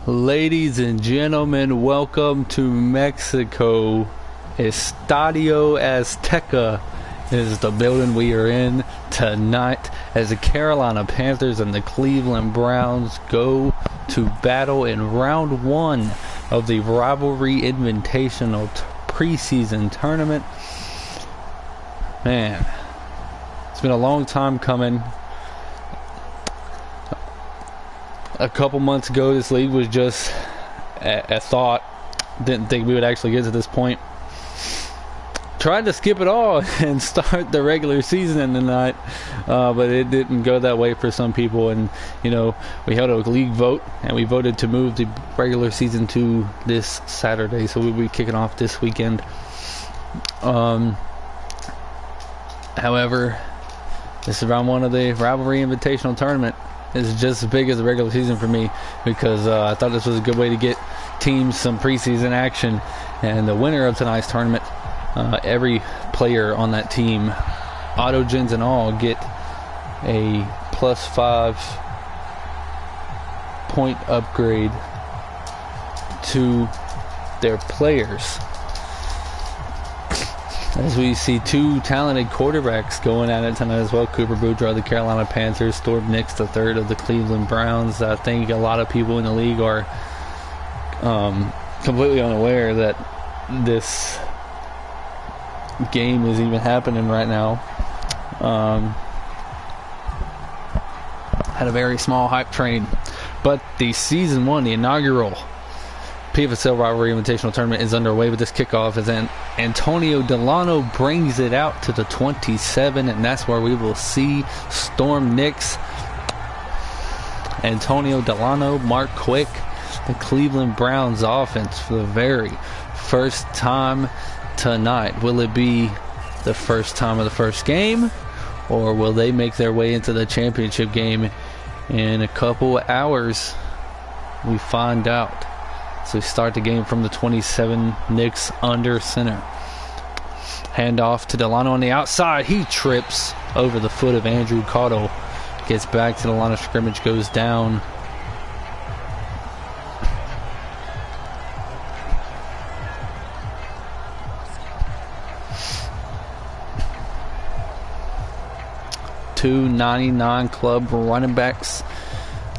Ladies and gentlemen, welcome to Mexico. Estadio Azteca is the building we are in tonight as the Carolina Panthers and the Cleveland Browns go to battle in round one of the Rivalry Invitational preseason tournament. Man, it's been a long time coming. A couple months ago, this league was just a thought. Didn't think we would actually get to this point. Tried to skip it all and start the regular season in the night, but it didn't go that way for some people. And you know, we held a league vote and we voted to move the regular season to this Saturday, so we'll be kicking off this weekend. However, this is round one of the Rivalry Invitational tournament. It's just as big as the regular season for me because I thought this was a good way to get teams some preseason action. And the winner of tonight's tournament, every player on that team, autogens and all, get a +5 point upgrade to their players. As we see two talented quarterbacks going at it tonight as well. Cooper Boudreaux of the Carolina Panthers, Storm Nix III of the Cleveland Browns. I think a lot of people in the league are completely unaware that this game is even happening right now. Had a very small hype train. But the season one, the inaugural PFSL Rivalry Invitational Tournament is underway with this kickoff as Antonio Delano brings it out to the 27, and that's where we will see Storm Nix, Antonio Delano, Mark Quick, the Cleveland Browns offense for the very first time tonight. Will it be the first time of the first game, or will they make their way into the championship game in a couple hours? We find out. So we start the game from the 27, Nix under center. Handoff to Delano on the outside. He trips over the foot of Andrew Cottle. Gets back to the line of scrimmage, goes down. Two 99 club running backs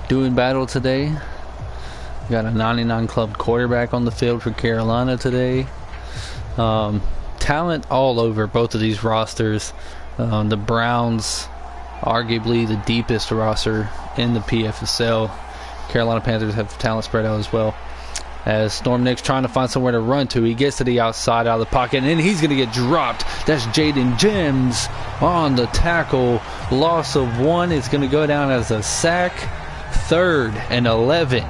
doing battle today. Got a 99 club quarterback on the field for Carolina today. Talent all over both of these rosters. The Browns, arguably the deepest roster in the PFSL. Carolina Panthers have talent spread out as well. As Storm Nix trying to find somewhere to run to. He gets to the outside out of the pocket, and then he's going to get dropped. That's Jaden Jims on the tackle. Loss of one. It's going to go down as a sack. 3rd and 11.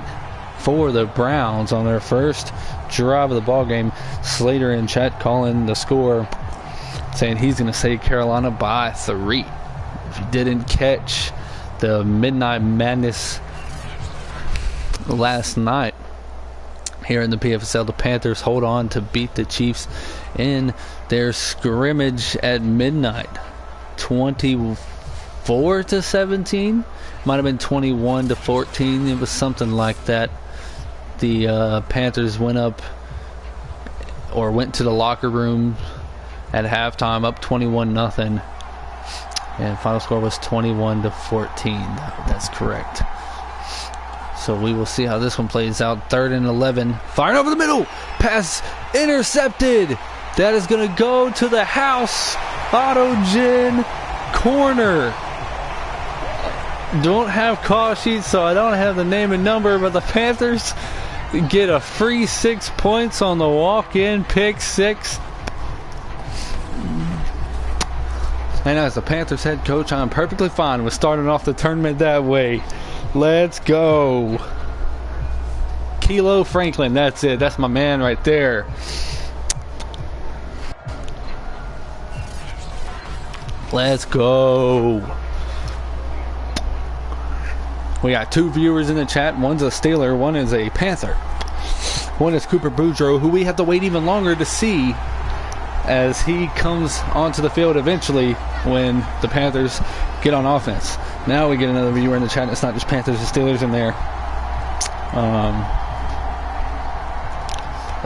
For the Browns on their first drive of the ball game. Slater in chat calling the score, saying he's going to save Carolina by 3. If you didn't catch the Midnight Madness last night here in the PFSL, the Panthers hold on to beat the Chiefs in their scrimmage at midnight, 24-17. Might have been 21-14. It was something like that. The Panthers went to the locker room at halftime up 21-0, and final score was 21-14. That's correct. So we will see how this one plays out. 3rd and 11, firing over the middle, pass intercepted. That is going to go to the house. Autogen corner. Don't have call sheets, so I don't have the name and number, but the Panthers get a free 6 points on the walk-in pick 6. And as the Panthers head coach, I'm perfectly fine with starting off the tournament that way. Let's go. Kilo Franklin, that's it. That's my man right there. Let's go. We got 2 viewers in the chat. One's a Steeler, one is a Panther. One is Cooper Boudreaux, who we have to wait even longer to see as he comes onto the field eventually when the Panthers get on offense. Now we get another viewer in the chat. It's not just Panthers and Steelers in there.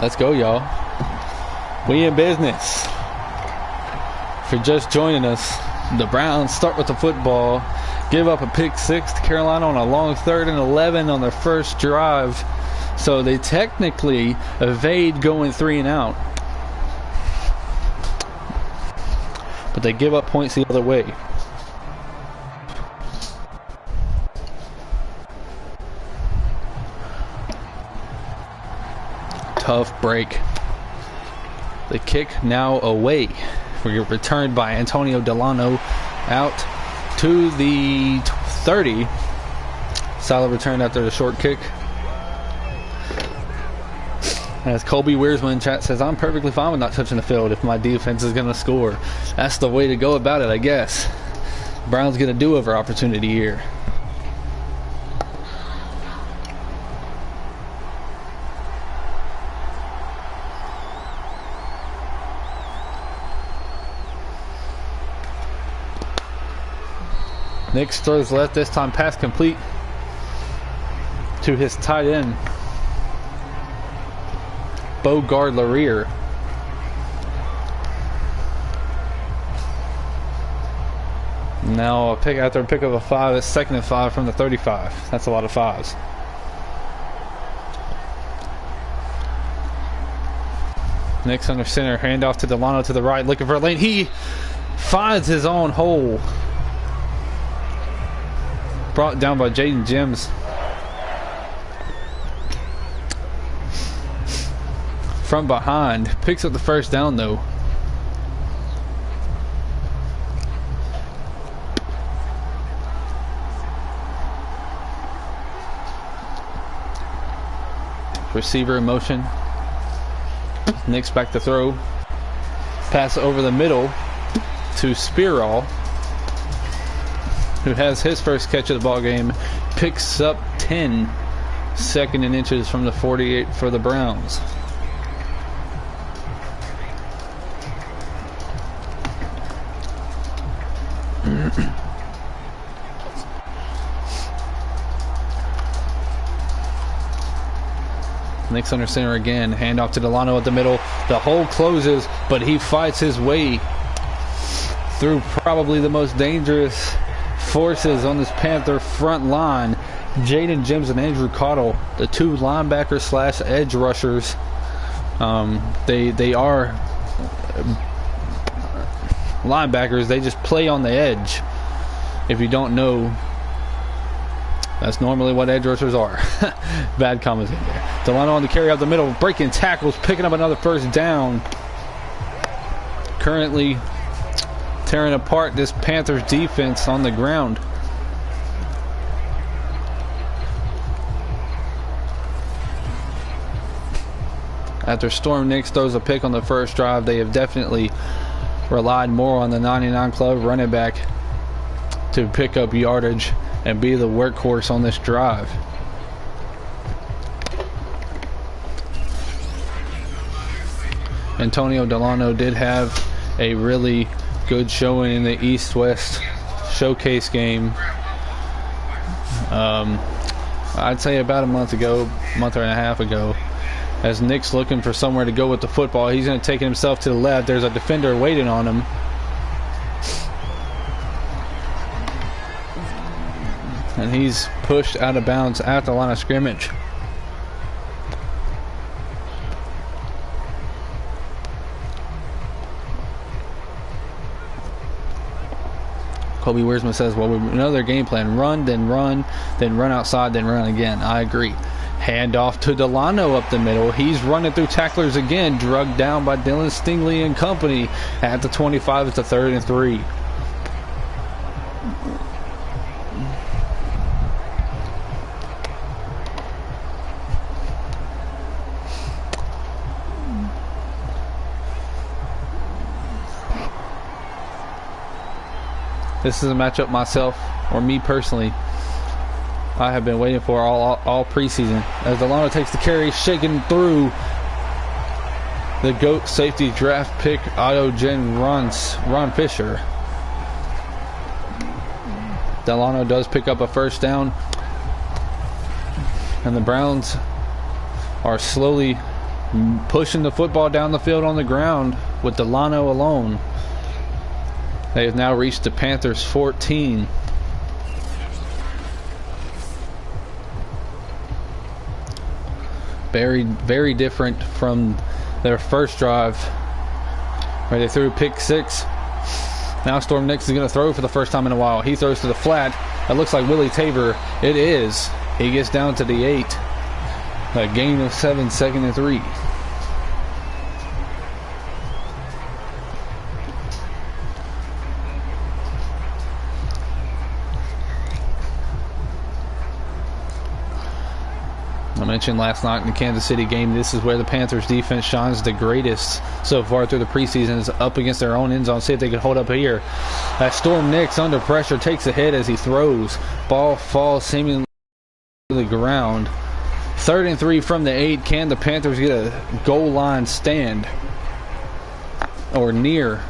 Let's go, y'all. We in business. If you're just joining us, the Browns start with the football, give up a pick six to Carolina on a long 3rd and 11 on their first drive. So they technically evade going 3 and out. But they give up points the other way. Tough break. The kick now away. We're returned by Antonio Delano out to the 30. Solid return after the short kick. As Colby Wearsman in chat says, I'm perfectly fine with not touching the field if my defense is going to score. That's the way to go about it, I guess. Browns get a do-over opportunity here. Nix throws left, this time pass complete to his tight end, Bogard Lareer. Now after a pick of a 5, it's 2nd and 5 from the 35. That's a lot of 5s. Nix under center, handoff to Delano to the right, looking for a lane. He finds his own hole. Brought down by Jaden Jims. From behind. Picks up the first down though. Receiver in motion. Nix back to throw. Pass over the middle to Spearall, who has his first catch of the ball game. Picks up 10. 2nd and inches from the 48 for the Browns. Nix under center again. Handoff to Delano at the middle. The hole closes, but he fights his way through probably the most dangerous forces on this Panther front line. Jaden Jims and Andrew Cottle, the 2 linebackers slash edge rushers. They are linebackers. They just play on the edge. If you don't know, that's normally what edge rushers are. Bad comments in there. Delano on the carry out the middle, breaking tackles, picking up another first down. Currently tearing apart this Panthers defense on the ground. After Storm Nix throws a pick on the first drive, they have definitely relied more on the 99 Club running back to pick up yardage and be the workhorse on this drive. Antonio Delano did have a really good showing in the East-West showcase game. I'd say about a month and a half ago. As Nick's looking for somewhere to go with the football, he's going to take himself to the left. There's a defender waiting on him. And he's pushed out of bounds at the line of scrimmage. Kobe Wiersma says, well, we know their game plan. Run, then run outside, then run again. I agree. Hand off to Delano up the middle. He's running through tacklers again, drugged down by Dylan Stingley and company at the 25. It's a 3rd and 3. This is a matchup myself, or me personally, I have been waiting for all preseason. As Delano takes the carry, shaking through the GOAT safety draft pick, Auto Gen Ron Fisher. Delano does pick up a first down, and the Browns are slowly pushing the football down the field on the ground with Delano alone. They have now reached the Panthers 14. Very, very different from their first drive where they threw pick 6. Now Storm Nix is going to throw for the first time in a while. He throws to the flat. It looks like Willie Tabor. It is. He gets down to the 8. A gain of 7, 2nd and 3. I mentioned last night in the Kansas City game, this is where the Panthers defense shines the greatest so far through the preseason, is up against their own end zone. See if they can hold up here. That Storm Nix under pressure takes a hit as he throws. Ball falls seemingly to the ground. 3rd and 3 from the 8. Can the Panthers get a goal line stand or near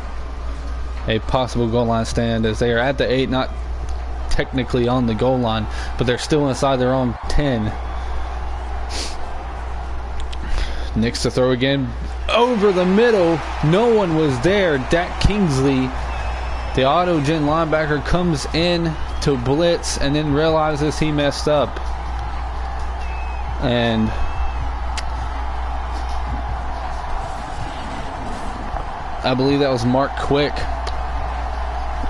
a possible goal line stand, as they are at the 8, not technically on the goal line, but they're still inside their own 10. Nix to throw again over the middle. No one was there. Dak Kingsley, the Auto-Gen linebacker, comes in to blitz and then realizes he messed up. And I believe that was Mark Quick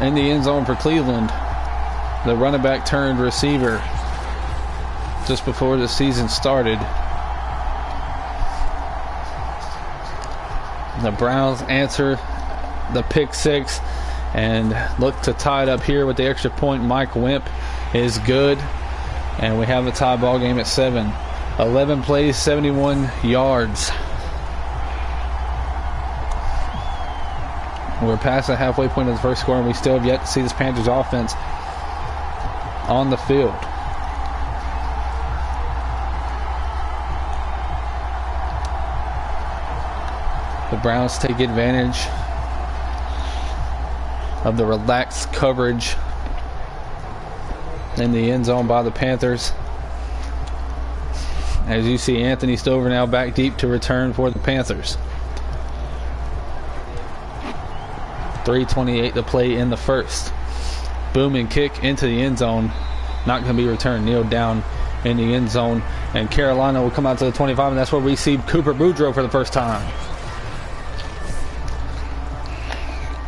in the end zone for Cleveland, the running back turned receiver, just before the season started. The Browns answer the pick 6 and look to tie it up here with the extra point. Mike Wimp is good, and we have a tie ball game at 7. 11 plays, 71 yards. We're past the halfway point of the first quarter, and we still have yet to see this Panthers offense on the field. The Browns take advantage of the relaxed coverage in the end zone by the Panthers. As you see, Anthony Stover now back deep to return for the Panthers. 3:28 to play in the first. Booming kick into the end zone. Not going to be returned. Kneeled down in the end zone. And Carolina will come out to the 25, and that's where we see Cooper Boudreaux for the first time.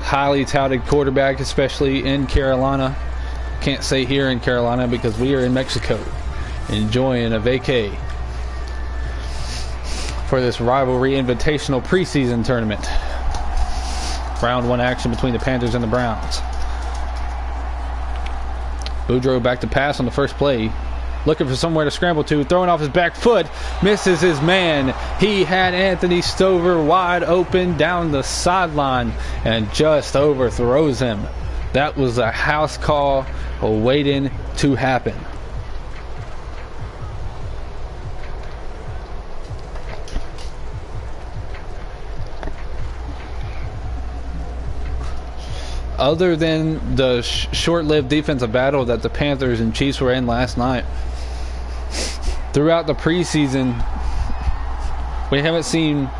Highly touted quarterback, especially in Carolina. Can't say here in Carolina because we are in Mexico enjoying a vacay for this rivalry invitational preseason tournament. Round 1 action between the Panthers and the Browns. Boudreaux back to pass on the first play. Looking for somewhere to scramble to. Throwing off his back foot. Misses his man. He had Anthony Stover wide open down the sideline and just overthrows him. That was a house call waiting to happen. Other than the short-lived defensive battle that the Panthers and Chiefs were in last night, throughout the preseason, we haven't seen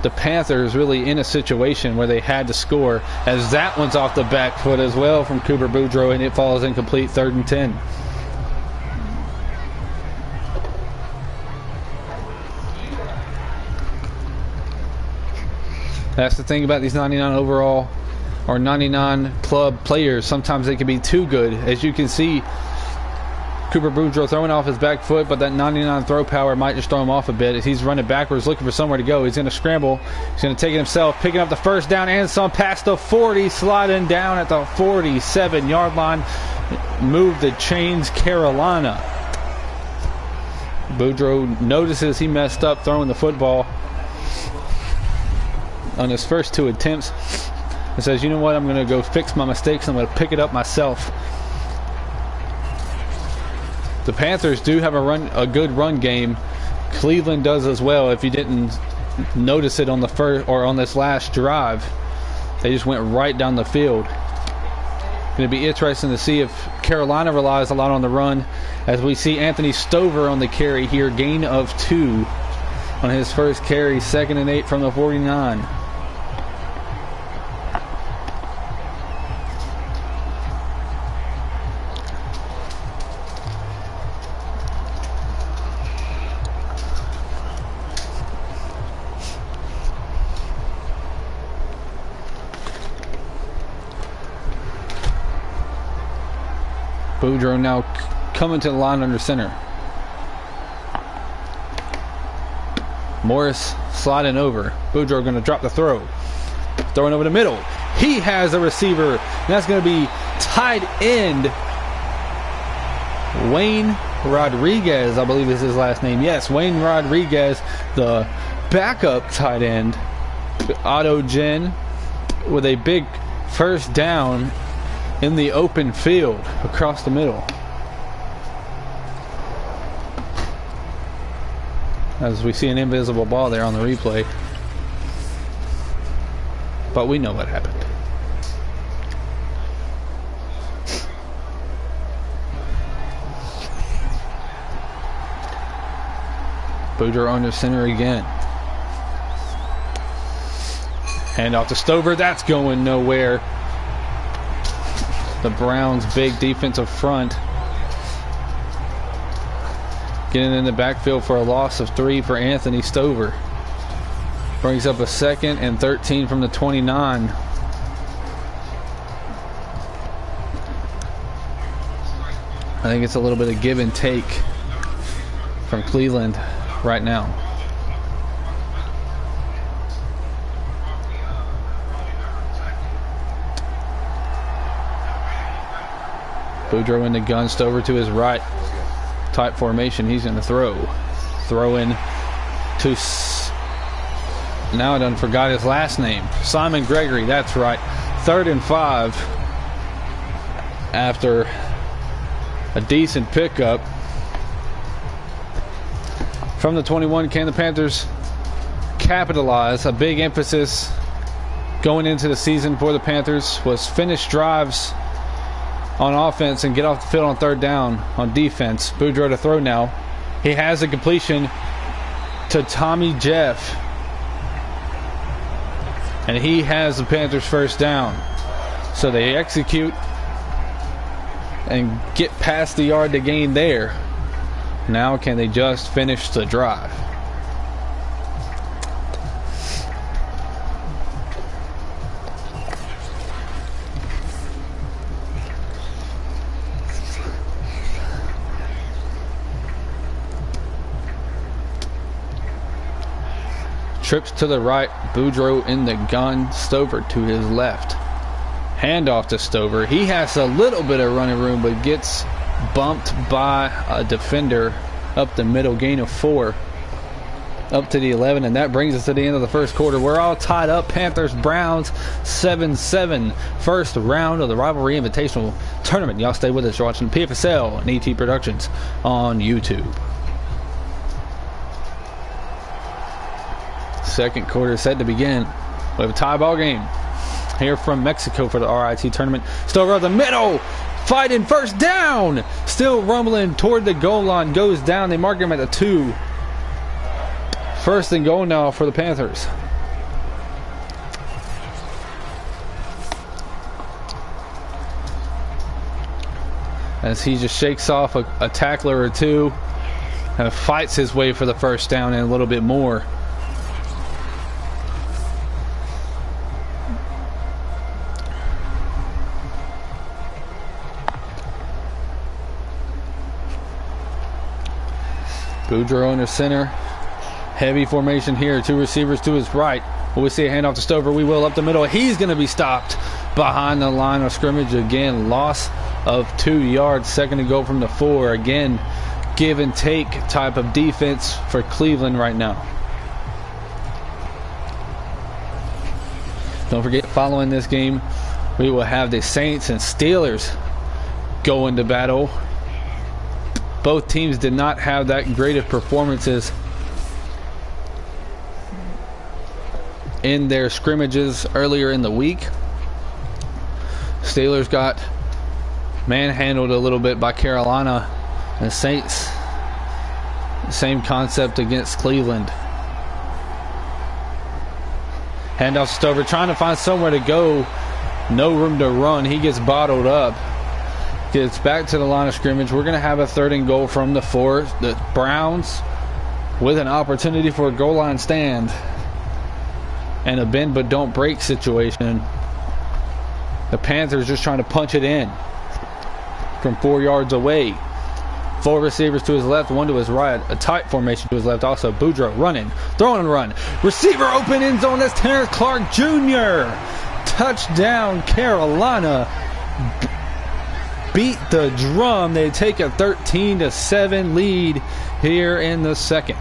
the Panthers really in a situation where they had to score, as that one's off the back foot as well from Cooper Boudreaux, and it falls incomplete. 3rd and 10. That's the thing about these 99 overall or 99 club players. Sometimes they can be too good. As you can see, Cooper Boudreaux throwing off his back foot, but that 99 throw power might just throw him off a bit as he's running backwards looking for somewhere to go. He's going to scramble. He's going to take it himself, picking up the first down and some past the 40, sliding down at the 47-yard line. Move the chains, Carolina. Boudreaux notices he messed up throwing the football on his first 2 attempts. He says, you know what, I'm going to go fix my mistakes. I'm going to pick it up myself. The Panthers do have a good run game. Cleveland does as well. If you didn't notice it on the first or on this last drive, they just went right down the field. Going to be interesting to see if Carolina relies a lot on the run, as we see Anthony Stover on the carry here, gain of 2. on his first carry. 2nd and 8 from the 49. Boudreaux now coming to the line under center. Morris sliding over. Boudreaux going to drop the throw. Throwing over the middle. He has a receiver. And that's going to be tight end Wayne Rodriguez, I believe is his last name. Yes, Wayne Rodriguez, the backup tight end. Auto Gen with a big first down in the open field across the middle. As we see an invisible ball there on the replay. But we know what happened. Boudreaux under center again. Hand off to Stover. That's going nowhere. The Browns' big defensive front getting in the backfield for a loss of 3 for Anthony Stover. Brings up a 2nd and 13 from the 29. I think it's a little bit of give and take from Cleveland right now. Boudreaux in the gun, Stover to his right. Tight formation, he's going to throw. Throw in to... Now I done forgot his last name. Simon Gregory, that's right. 3rd and 5. After a decent pickup. From the 21, can the Panthers capitalize? A big emphasis going into the season for the Panthers was finish drives on offense and get off the field on 3rd down on defense. Boudreaux to throw now. He has a completion to Tommy Jeff. And he has the Panthers' first down. So they execute and get past the yard to gain there. Now can they just finish the drive? Trips to the right, Boudreaux in the gun, Stover to his left. Handoff to Stover. He has a little bit of running room, but gets bumped by a defender up the middle, gain of 4 up to the 11, and that brings us to the end of the first quarter. We're all tied up. Panthers Browns 7-7, first round of the Rivalry Invitational Tournament. Y'all stay with us. You're watching PFSL and ET Productions on YouTube. Second quarter set to begin. We have a tie ball game here from Mexico for the RIT tournament. Stover up the middle, fighting first down. Still rumbling toward the goal line, goes down. They mark him at the 2. First and goal now for the Panthers. As he just shakes off a tackler or two and fights his way for the first down and a little bit more. Boudreaux under center. Heavy formation here. 2 receivers to his right. Will we see a handoff to Stover? We will up the middle. He's going to be stopped behind the line of scrimmage again. Loss of 2 yards. 2nd to go from the 4. Again, give and take type of defense for Cleveland right now. Don't forget, following this game, we will have the Saints and Steelers go into battle. Both teams did not have that great of performances in their scrimmages earlier in the week. Steelers got manhandled a little bit by Carolina. And the Saints, same concept against Cleveland. Handoff to Stover, trying to find somewhere to go. No room to run. He gets bottled up. Gets back to the line of scrimmage. We're going to have a 3rd and goal from the 4. The Browns with an opportunity for a goal line stand and a bend but don't break situation. The Panthers just trying to punch it in from 4 yards away. 4 receivers to his left, 1 to his right. A tight formation to his left also. Boudreaux running, throwing and run. Receiver open end zone. That's Terrence Clark Jr. Touchdown Carolina. Beat the drum. They take a 13-7 lead here in the second.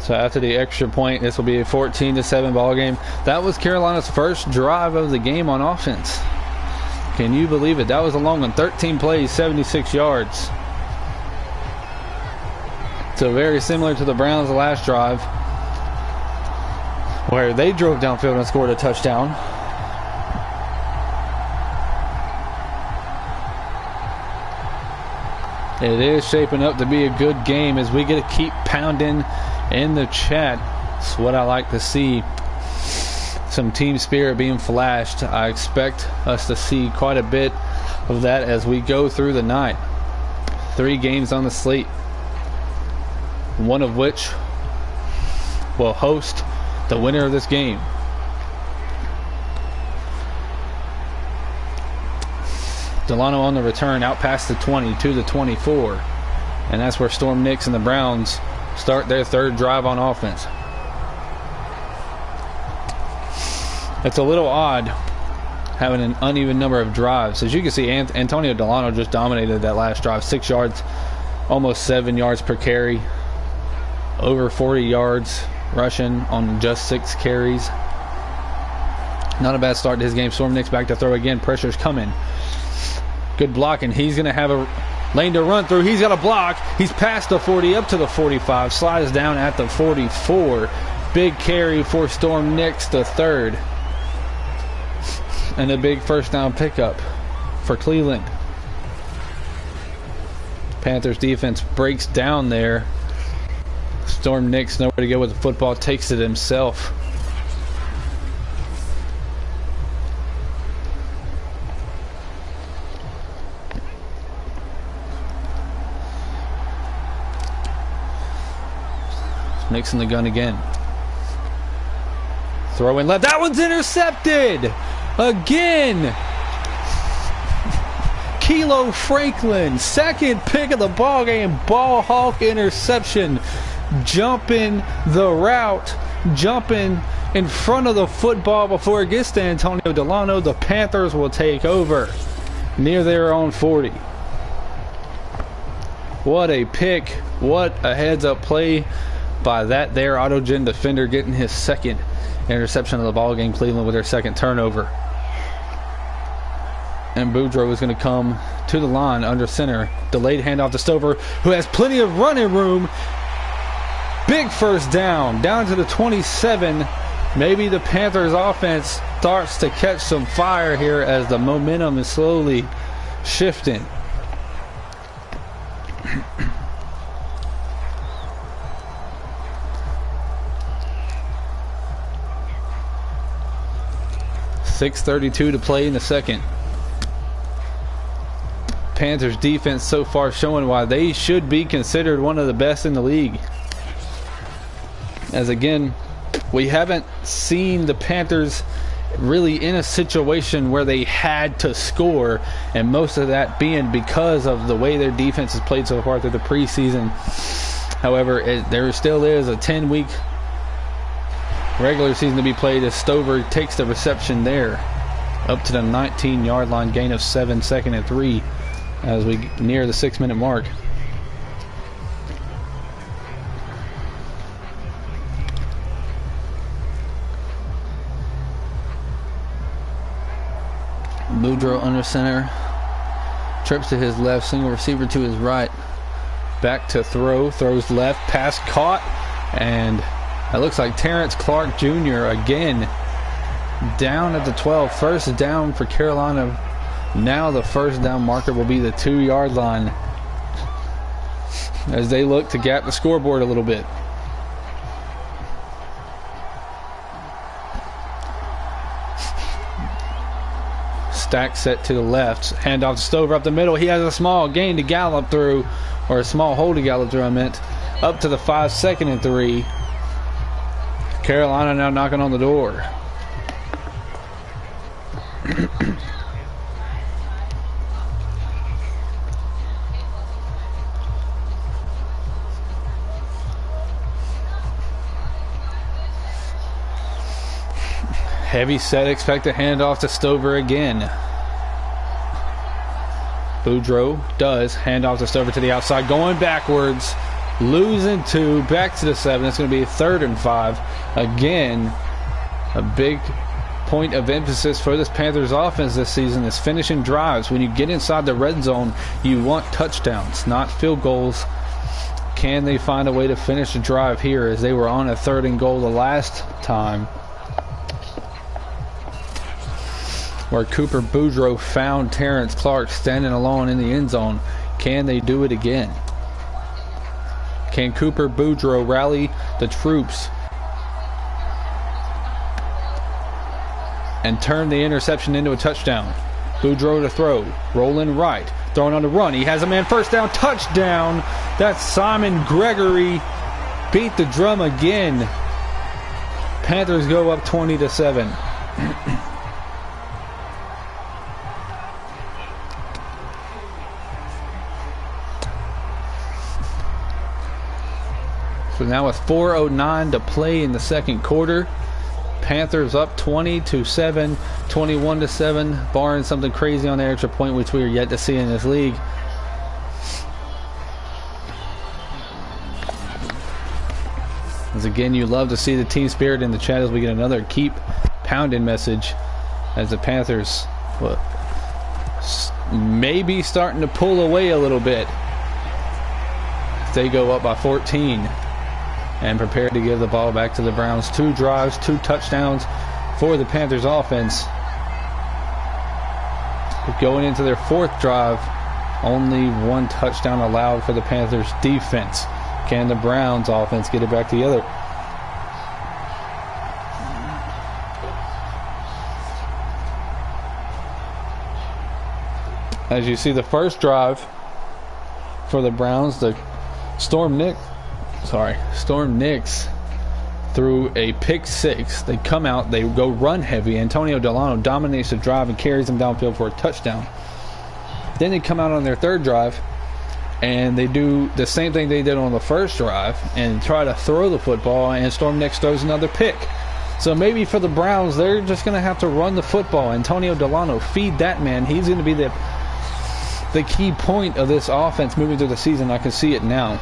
So after the extra point, this will be a 14-7 ball game. That was Carolina's first drive of the game on offense. Can you believe it? That was a long one. 13 plays, 76 yards. So very similar to the Browns' last drive, where they drove downfield and scored a touchdown. It is shaping up to be a good game as we get to keep pounding in the chat. It's what I like to see. Some team spirit being flashed. I expect us to see quite a bit of that as we go through the night. 3 games on the slate, one of which will host the winner of this game. Delano on the return, out past the 20 to the 24. And that's where Storm Nix and the Browns start their 3rd drive on offense. It's a little odd having an uneven number of drives. As you can see, Antonio Delano just dominated that last drive. 6 yards, almost 7 yards per carry. Over 40 yards rushing on just 6 carries. Not a bad start to his game. Storm Nix back to throw again. Pressure's coming. Good blocking. He's going to have a lane to run through. He's got a block. He's past the 40 up to the 45. Slides down at the 44. Big carry for Storm Nix, the 3rd. And a big first down pickup for Cleveland. Panthers defense breaks down there. Storm Nix nowhere to go with the football. Takes it himself. Nix in the gun again. Throwing left. That one's intercepted! Again! Kilo Franklin, 2nd pick of the ball game. Ball hawk interception. Jumping the route. Jumping in front of the football before it gets to Antonio Delano. The Panthers will take over near their own 40. What a pick. What a heads-up play by that there Autogen defender, getting his 2nd interception of the ball game. Cleveland with their 2nd turnover. And Boudreaux is going to come to the line under center. Delayed handoff to Stover, who has plenty of running room. Big first down to the 27. Maybe the Panthers offense starts to catch some fire here as the momentum is slowly shifting. .6:32 to play in the second. Panthers defense so far showing why they should be considered one of the best in the league. As again, we haven't seen the Panthers really in a situation where they had to score, and most of that being because of the way their defense has played so far through the preseason. However, there still is a 10-week regular season to be played as Stover takes the reception there up to the 19-yard line, gain of 7, 2nd and 3 as we near the 6-minute mark. Boudreaux under center, trips to his left, single receiver to his right, back to throw, throws left, pass caught, and It looks like Terrence Clark Jr. again down at the 12. First down for Carolina. Now the first down marker will be the 2-yard line as they look to gap the scoreboard a little bit. Stack set to the left. Handoff to Stover up the middle. He has a small gain to gallop through, or a small hole to gallop through, I meant. Up to the 5, 2nd and 3. Carolina now knocking on the door. Heavy set, expect a handoff to Stover again. Boudreaux does. Handoff to Stover to the outside, going backwards. Losing 2, back to the 7. It's going to be 3rd and 5. Again, a big point of emphasis for this Panthers offense this season is finishing drives. When you get inside the red zone, you want touchdowns, not field goals. Can they find a way to finish the drive here, as they were on a 3rd and goal the last time, where Cooper Boudreaux found Terrence Clark standing alone in the end zone? Can they do it again? Can Cooper Boudreaux rally the troops and turn the interception into a touchdown? Boudreaux to throw, rolling right, throwing on the run. He has a man, first down, touchdown. That's Simon Gregory. Beat the drum again. Panthers go up 20-7. So now with 4:09 to play in the second quarter, Panthers up 20-7, 21-7, barring something crazy on the extra point, which we are yet to see in this league. As again, you love to see the team spirit in the chat as we get another keep pounding message, as the Panthers maybe starting to pull away a little bit. They go up by 14 and prepare to give the ball back to the Browns. 2 drives, 2 touchdowns for the Panthers offense. But going into their 4th drive, only 1 touchdown allowed for the Panthers defense. Can the Browns offense get it back together? As you see, the first drive for the Browns, the Storm Nix threw a pick 6. They come out, they go run heavy. Antonio Delano dominates the drive and carries them downfield for a touchdown. Then they come out on their 3rd drive and they do the same thing they did on the first drive and try to throw the football, and Storm Nix throws another pick. So maybe for the Browns, they're just going to have to run the football. Antonio Delano, feed that man. He's going to be the key point of this offense moving through the season. I can see it now.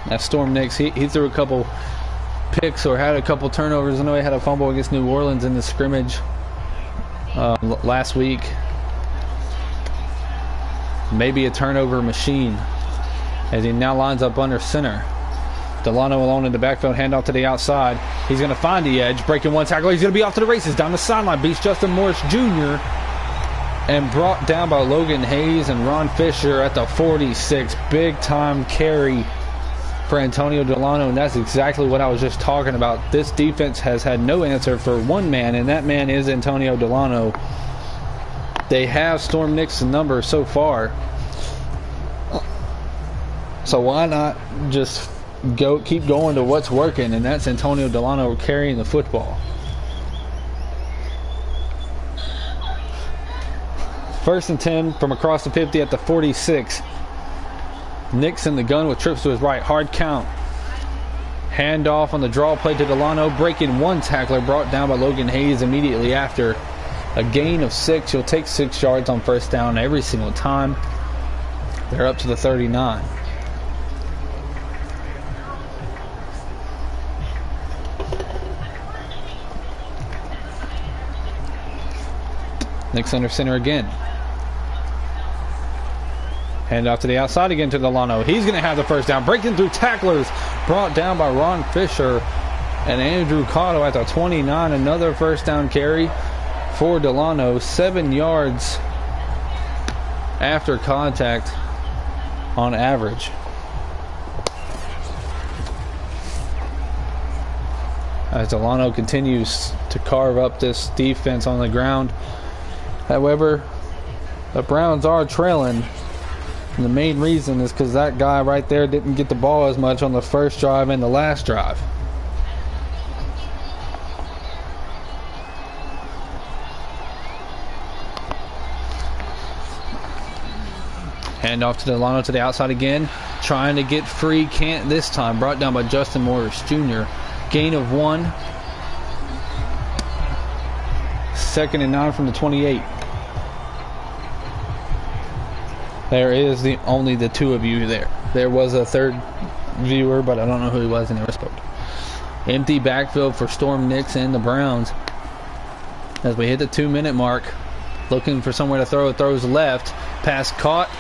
That Storm Nix, he threw a couple picks or had a couple turnovers. I know he had a fumble against New Orleans in the scrimmage last week. Maybe a turnover machine, as he now lines up under center. Delano alone in the backfield, handoff to the outside. He's going to find the edge, breaking 1 tackle. He's going to be off to the races. Down the sideline, beats Justin Morris Jr. and brought down by Logan Hayes and Ron Fisher at the 46. Big time carry for Antonio Delano, and that's exactly what I was just talking about. This defense has had no answer for one man, and that man is Antonio Delano. They have Storm Nix's number so far, so why not just keep going to what's working, and that's Antonio Delano carrying the football. First and 10 from across the 50 at the 46. Nix in the gun with trips to his right. Hard count. Handoff on the draw play to Delano. Breaking 1 tackler, brought down by Logan Hayes immediately after. A gain of 6. You'll take 6 yards on first down every single time. They're up to the 39. Nix under center again. Hand off to the outside again to Delano. He's going to have the first down. Breaking through tacklers. brought down by Ron Fisher and Andrew Cotto at the 29. Another first down carry for Delano. 7 yards after contact on average. As Delano continues to carve up this defense on the ground. However, the Browns are trailing. And the main reason is because that guy right there didn't get the ball as much on the first drive and the last drive. Hand off to Delano to the outside again. Trying to get free. Can't this time. Brought down by Justin Morris Jr. Gain of 1. 2nd and 9 from the 28. There is only the 2 of you there. There was a third viewer, but I don't know who he was, and never spoke. Empty backfield for Storm Nix and the Browns. As we hit the 2-minute mark, looking for somewhere to throw. Throws left. Pass caught.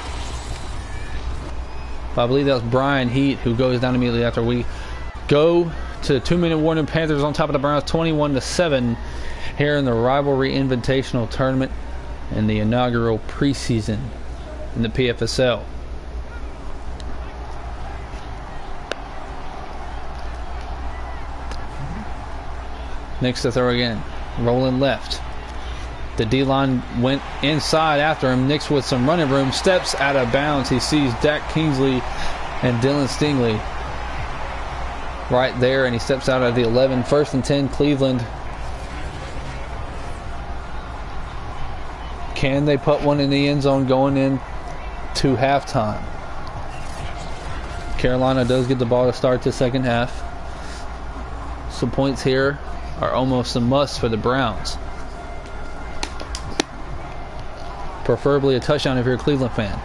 I believe that was Brian Heat, who goes down immediately after we go to the 2-minute warning. Panthers on top of the Browns 21-7 here in the Rivalry Invitational Tournament in the inaugural preseason in the PFSL. Next to throw again. Rolling left. The D-line went inside after him. Nix with some running room. Steps out of bounds. He sees Dak Kingsley and Dylan Stingley right there, and he steps out of the 11. 1st and 10, Cleveland. Can they put one in the end zone going in to halftime? Carolina does get the ball to start the second half. Some points here are almost a must for the Browns. Preferably a touchdown if you're a Cleveland fan.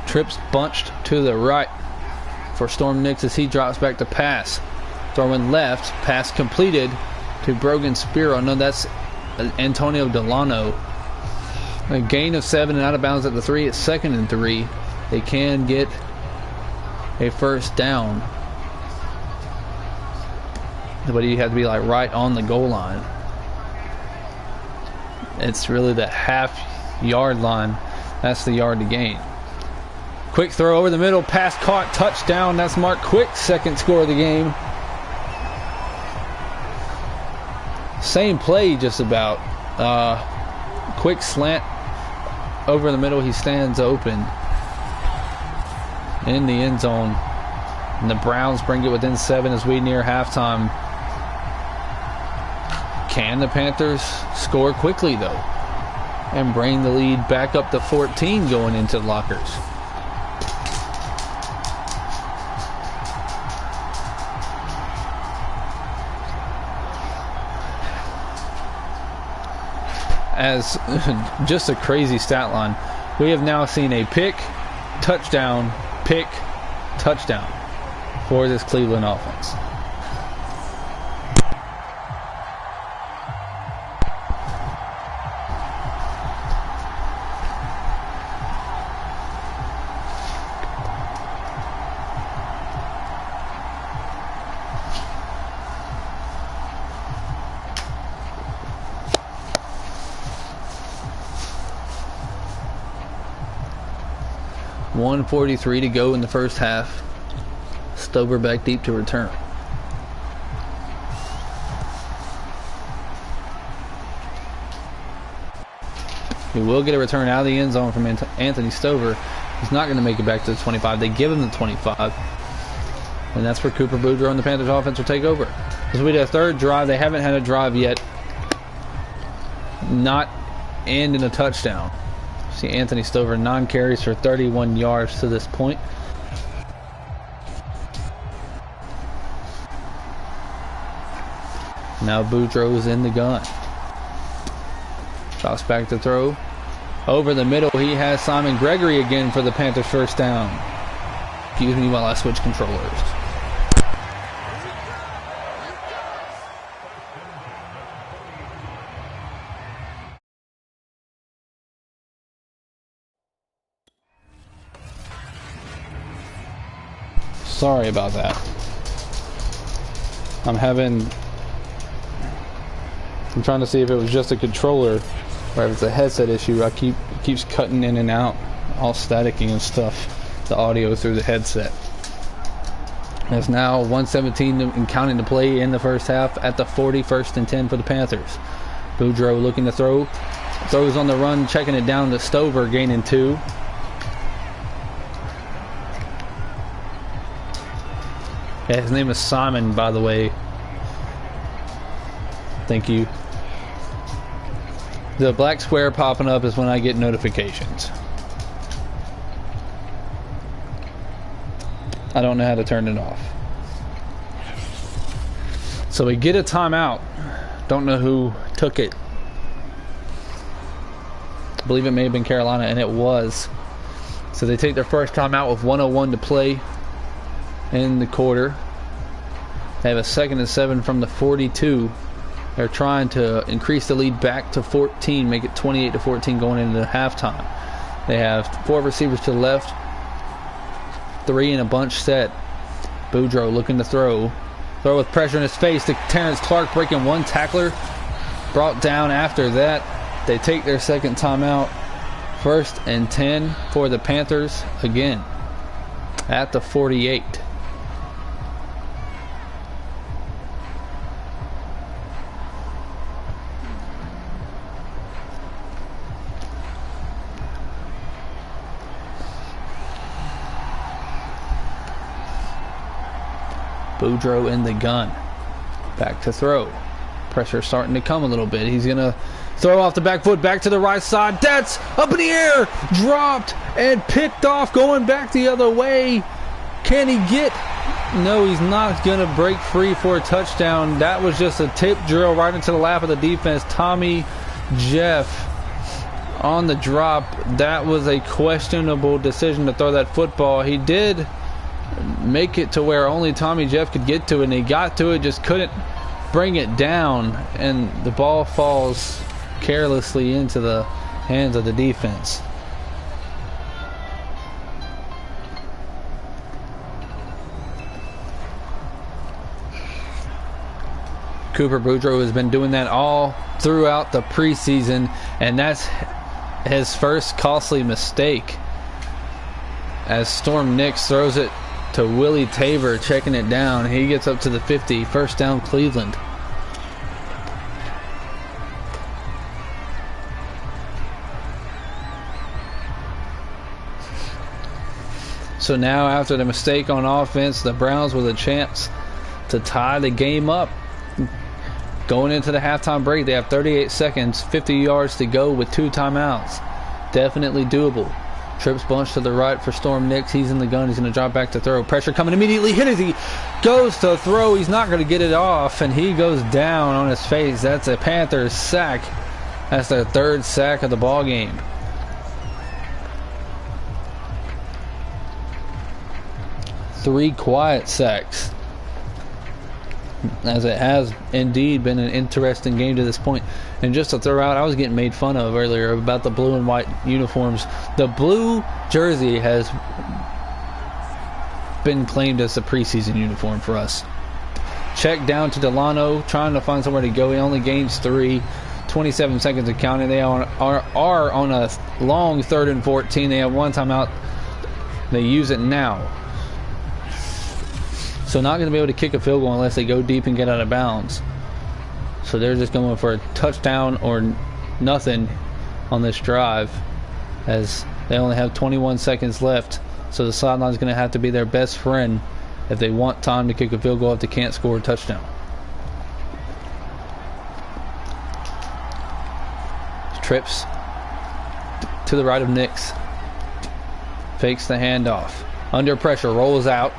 Trips bunched to the right for Storm Nix as he drops back to pass. Throwing left. Pass completed to Brogan Spiro. No, that's Antonio Delano. A gain of 7 and out of bounds at the 3. It's 2nd and 3. They can get a first down. But you have to be like right on the goal line. It's really the half-yard line. That's the yard to gain. Quick throw over the middle. Pass caught. Touchdown. That's Mark Quick's 2nd score of the game. Same play just about. Quick slant over the middle. He stands open in the end zone. And the Browns bring it within 7 as we near halftime. Can the Panthers score quickly, though, and bring the lead back up to 14 going into the lockers? As just a crazy stat line, we have now seen a pick, touchdown, pick, touchdown for this Cleveland offense. .143 to go in the first half. Stover back deep to return. He will get a return out of the end zone from Anthony Stover. He's not going to make it back to the 25. They give him the 25. And that's where Cooper Boudreaux and the Panthers offense will take over. This will be their 3rd drive. They haven't had a drive yet not end in a touchdown. See Anthony Stover, 9 carries for 31 yards to this point. Now Boudreaux is in the gun. Drops back to throw. Over the middle, he has Simon Gregory again for the Panthers' first down. Excuse me while I switch controllers. Sorry about that. I'm trying to see if it was just a controller or if it's a headset issue. It keeps cutting in and out, all staticky and stuff, the audio through the headset. It's now 1:17 and counting to play in the first half at the 40, 1st and 10 for the Panthers. Boudreaux looking to throw. Throws on the run, checking it down to Stover, gaining 2. Yeah, his name is Simon, by the way. Thank you. The black square popping up is when I get notifications. I don't know how to turn it off. So we get a timeout. Don't know who took it. I believe it may have been Carolina, and it was. So they take their first timeout with 1:01 to play in the quarter. They have a 2nd and 7 from the 42. They're trying to increase the lead back to 14, make it 28-14 going into halftime. They have 4 receivers to the left, 3 in a bunch set. Boudreaux looking to throw. Throw with pressure in his face to Terrence Clark, breaking 1 tackler. Brought down after that. They take their second timeout. 1st and 10 for the Panthers again at the 48. Boudreaux in the gun. Back to throw. Pressure starting to come a little bit. He's going to throw off the back foot, back to the right side. That's up in the air. Dropped and picked off, going back the other way. Can he get? No, he's not going to break free for a touchdown. That was just a tip drill right into the lap of the defense. Tommy Jeff on the drop. That was a questionable decision to throw that football. He did make it to where only Tommy Jeff could get to it, and he got to it, just couldn't bring it down, and the ball falls carelessly into the hands of the defense. Cooper Boudreaux has been doing that all throughout the preseason, and that's his first costly mistake, as Storm Nix throws it to Willie Tabor, checking it down. He gets up to the 50. 1st down, Cleveland. So now, after the mistake on offense, the Browns with a chance to tie the game up. Going into the halftime break, they have 38 seconds, 50 yards to go with 2 timeouts. Definitely doable. Trips bunch to the right for Storm Nix. He's in the gun. He's going to drop back to throw. Pressure coming immediately. Hit as he goes to throw. He's not going to get it off, and he goes down on his face. That's a Panthers sack. That's their 3rd sack of the ball game. Three quiet sacks, as it has indeed been an interesting game to this point. And just to throw out, I was getting made fun of earlier about the blue and white uniforms. The blue jersey has been claimed as the preseason uniform for us. Check down to Delano, trying to find somewhere to go. He only gains 3. 27 seconds of counting. They are on a long 3rd and 14. They have 1 timeout. They use it now. So not going to be able to kick a field goal unless they go deep and get out of bounds. So they're just going for a touchdown or nothing on this drive, as they only have 21 seconds left. So the sideline is going to have to be their best friend if they want time to kick a field goal if they can't score a touchdown. Trips to the right of Nix. Fakes the handoff. Under pressure, rolls out.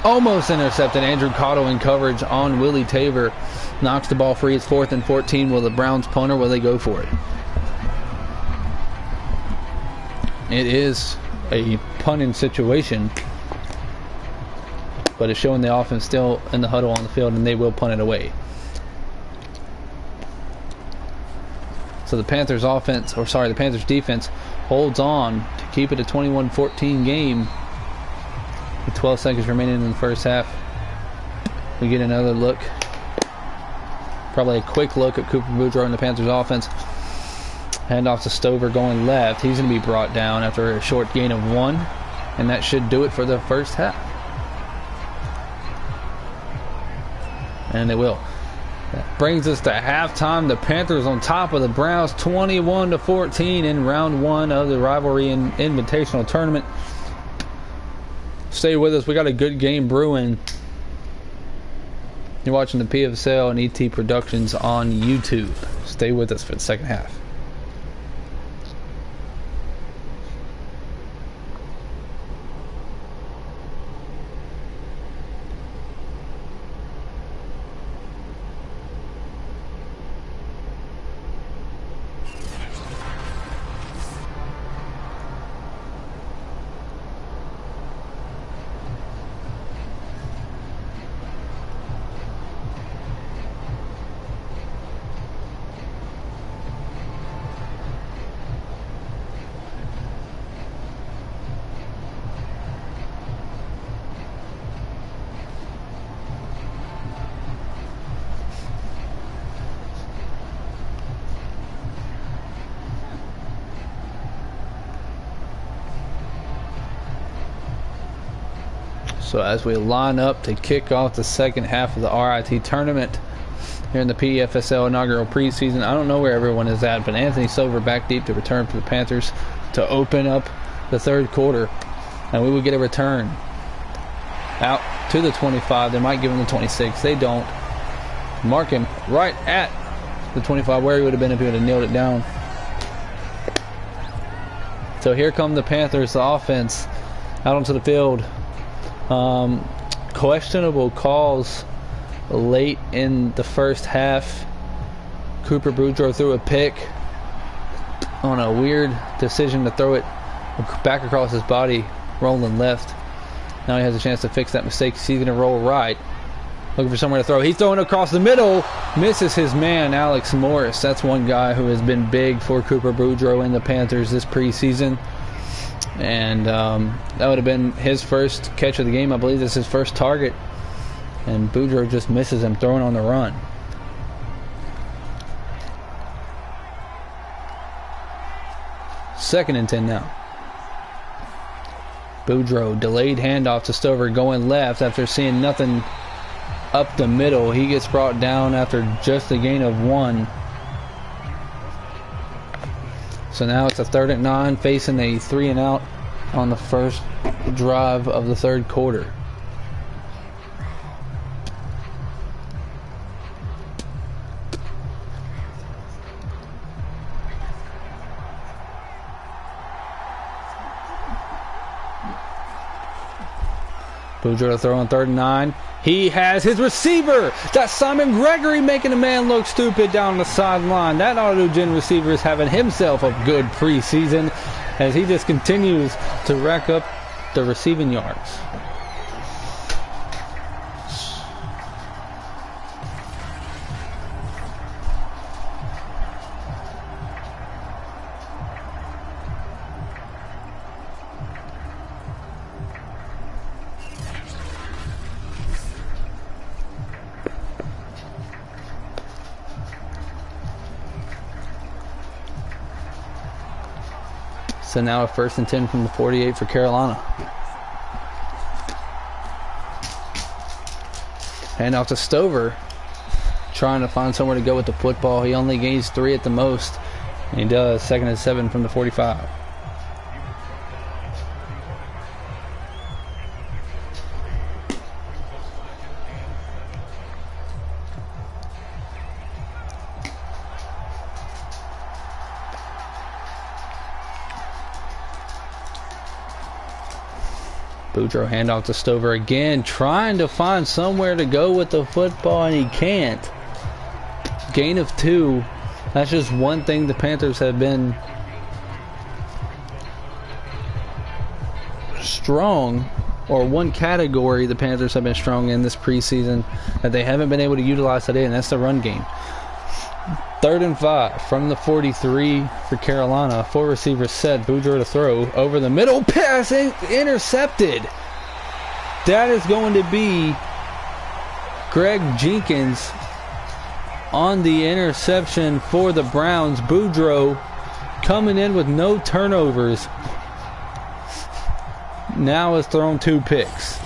Almost intercepted. Andrew Cotto in coverage on Willie Tabor. Knocks the ball free. It's 4th and 14. Will the Browns punt, or will they go for it? It is a punting situation, but it's showing the offense still in the huddle on the field, and they will punt it away. So the Panthers defense holds on to keep it a 21-14 game. With 12 seconds remaining in the first half, we get another look Probably a quick look at Cooper Boudreaux and the Panthers offense. Hand off to Stover going left. He's going to be brought down after a short gain of 1. And that should do it for the first half. And it will. That brings us to halftime. The Panthers on top of the Browns 21-14 in round 1 of the Rivalry and Invitational Tournament. Stay with us. We got a good game brewing. You're watching the PFSL and ET Productions on YouTube. Stay with us for the second half. So as we line up to kick off the second half of the RIT tournament here in the PFSL inaugural preseason, I don't know where everyone is at, but Anthony Silver back deep to return for the Panthers to open up the third quarter. And we will get a return out to the 25. They might give him the 26. They don't. Mark him right at the 25, where he would have been if he would have nailed it down. So here come the Panthers, the offense, out onto the field. Questionable calls late in the first half. Cooper Boudreaux threw a pick on a weird decision to throw it back across his body, rolling left. Now he has a chance to fix that mistake. He's going to roll right, looking for somewhere to throw. He's throwing across the middle, misses his man, Alex Morris. That's one guy who has been big for Cooper Boudreaux and the Panthers this preseason. And that would have been his first catch of the game. I believe this is his first target. And Boudreaux just misses him, throwing on the run. Second and 10 now. Boudreaux, delayed handoff to Stover, going left after seeing nothing up the middle. He gets brought down after just a gain of 1. So now it's a 3rd and 9, facing a 3 and out on the first drive of the third quarter. Boudreaux to throw on 3rd and 9. He has his receiver. That's Simon Gregory making a man look stupid down the sideline. That auto-gen receiver is having himself a good preseason as he just continues to rack up the receiving yards. So now a 1st and 10 from the 48 for Carolina. Hand off to Stover, trying to find somewhere to go with the football. He only gains 3 at the most, and he does. 2nd and 7 from the 45. Boudreaux handoff to Stover again, trying to find somewhere to go with the football, and he can't. Gain of 2. That's just one thing the Panthers have been strong, or one category the Panthers have been strong in this preseason that they haven't been able to utilize today, and that's the run game. 3rd and 5 from the 43 for Carolina. 4 receivers set. Boudreaux to throw over the middle. Pass intercepted. That is going to be Greg Jenkins on the interception for the Browns. Boudreaux coming in with no turnovers. Now has thrown 2 picks.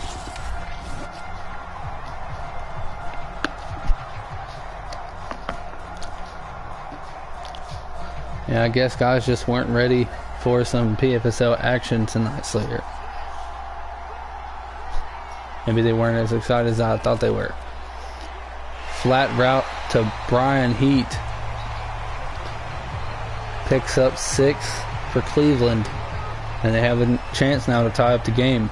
Yeah, I guess guys just weren't ready for some PFSL action tonight, Slater. Maybe they weren't as excited as I thought they were. Flat route to Brian Heat. Picks up 6 for Cleveland. And they have a chance now to tie up the game.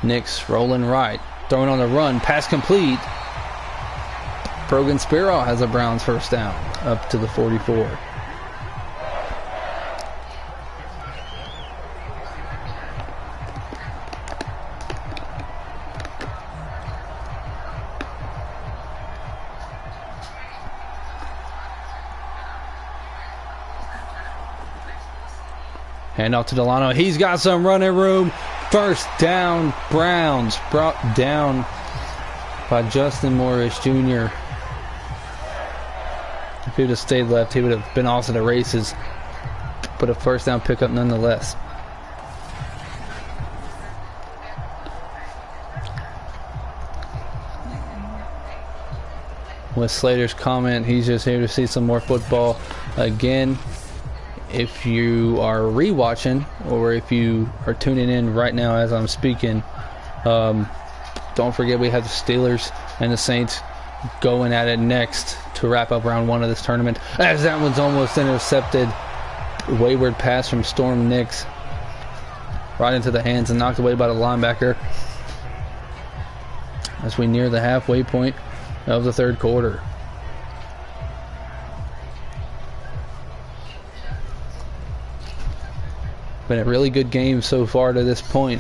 Nix rolling right, throwing on the run, pass complete. Brogan Spiro has a Browns first down, up to the 44. Hand off to Delano. He's got some running room. First down, Browns, brought down by Justin Morris Jr. If he would have stayed left, he would have been off to the races. But a first down pickup nonetheless. With Slater's comment, he's just here to see some more football. Again, if you are rewatching or if you are tuning in right now as I'm speaking, don't forget we have the Steelers and the Saints going at it next to wrap up round 1 of this tournament, as that one's almost intercepted. Wayward pass from Storm Nix right into the hands and knocked away by the linebacker as we near the halfway point of the third quarter. Been a really good game so far to this point.